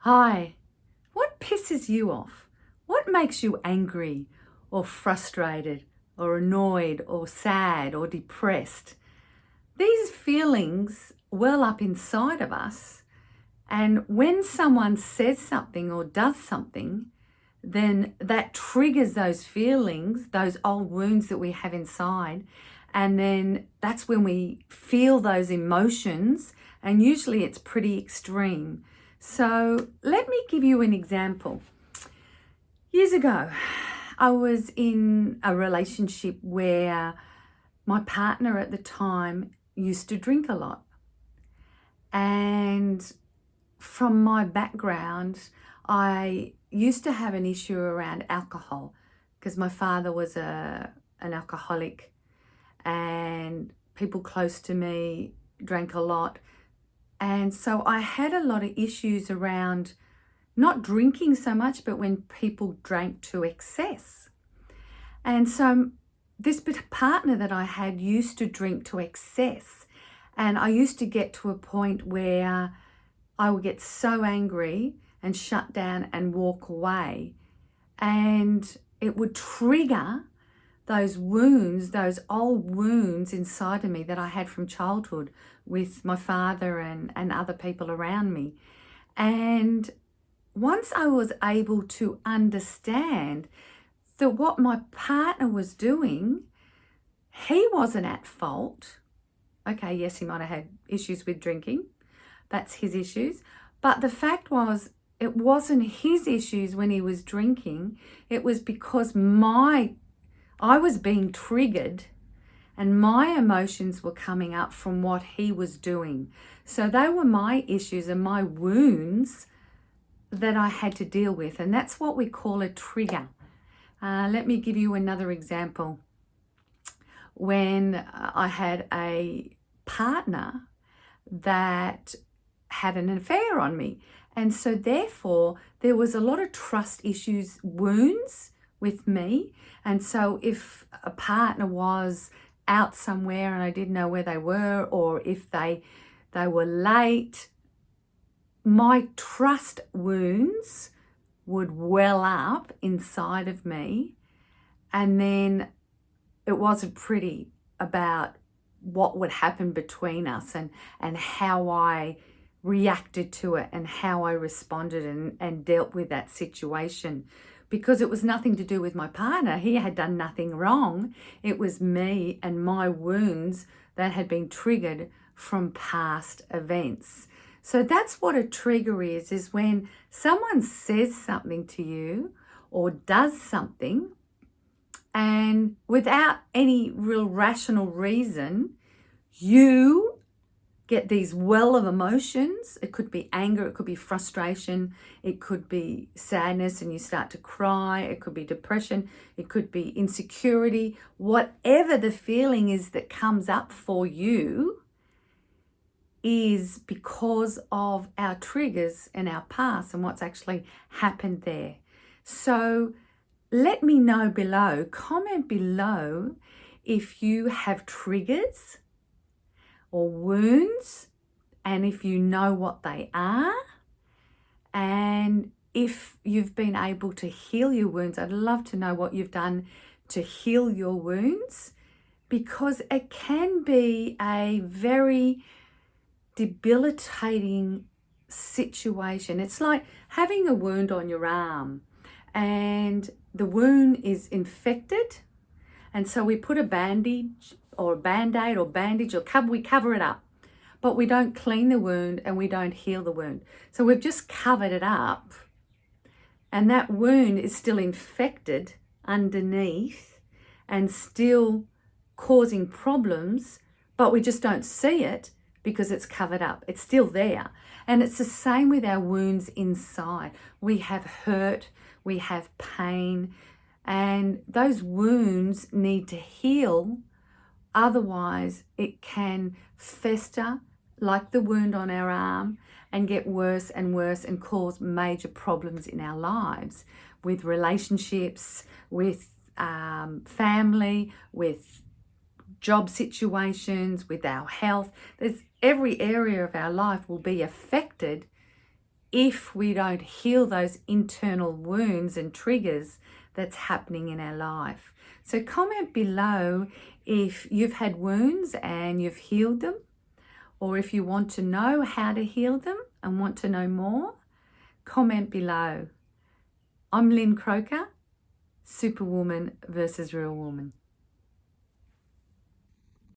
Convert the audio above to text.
Hi, what pisses you off? What makes you angry or frustrated or annoyed or sad or depressed? These feelings well up inside of us, and when someone says something or does something, then that triggers those feelings, those old wounds that we have inside. And then that's when we feel those emotions, and usually it's pretty extreme. So let me give you an example. Years ago, I was in a relationship where my partner at the time used to drink a lot. And from my background, I used to have an issue around alcohol because my father was an alcoholic, and people close to me drank a lot. And so I had a lot of issues around not drinking so much, but when people drank to excess. And so this partner that I had used to drink to excess. And I used to get to a point where I would get so angry and shut down and walk away. And it would trigger those wounds, those old wounds inside of me that I had from childhood with my father and other people around me. And once I was able to understand that what my partner was doing, he wasn't at fault. Okay, yes, he might have had issues with drinking. That's his issues. But the fact was, it wasn't his issues when he was drinking. It was because I was being triggered and my emotions were coming up from what he was doing. So they were my issues and my wounds that I had to deal with. And that's what we call a trigger. Let me give you another example. When I had a partner that had an affair on me. And so therefore, there was a lot of trust issues, wounds with me. And so if a partner was out somewhere and I didn't know where they were, or if they were late, my trust wounds would well up inside of me. And then it wasn't pretty about what would happen between us and how I reacted to it and how I responded and dealt with that situation, because it was nothing to do with my partner. He had done nothing wrong. It was me and my wounds that had been triggered from past events. So that's what a trigger is when someone says something to you or does something, and without any real rational reason, you get these well of emotions. It could be anger, it could be frustration, it could be sadness and you start to cry, it could be depression, it could be insecurity. Whatever the feeling is that comes up for you is because of our triggers in our past and what's actually happened there. So let me know below, comment below if you have triggers or wounds, and if you know what they are, and if you've been able to heal your wounds. I'd love to know what you've done to heal your wounds, because it can be a very debilitating situation. It's like having a wound on your arm, and the wound is infected, and so we put a bandage or a band-aid or bandage or we cover it up, but we don't clean the wound and we don't heal the wound. So we've just covered it up, and that wound is still infected underneath and still causing problems, but we just don't see it because it's covered up. It's still there. And it's the same with our wounds inside. We have hurt, we have pain, and those wounds need to heal. Otherwise, it can fester like the wound on our arm and get worse and worse and cause major problems in our lives, with relationships, with family, with job situations, with our health. There's every area of our life will be affected if we don't heal those internal wounds and triggers that's happening in our life. So comment below if you've had wounds and you've healed them, or if you want to know how to heal them and want to know more, comment below. I'm Lynn Croker, Superwoman versus Real Woman.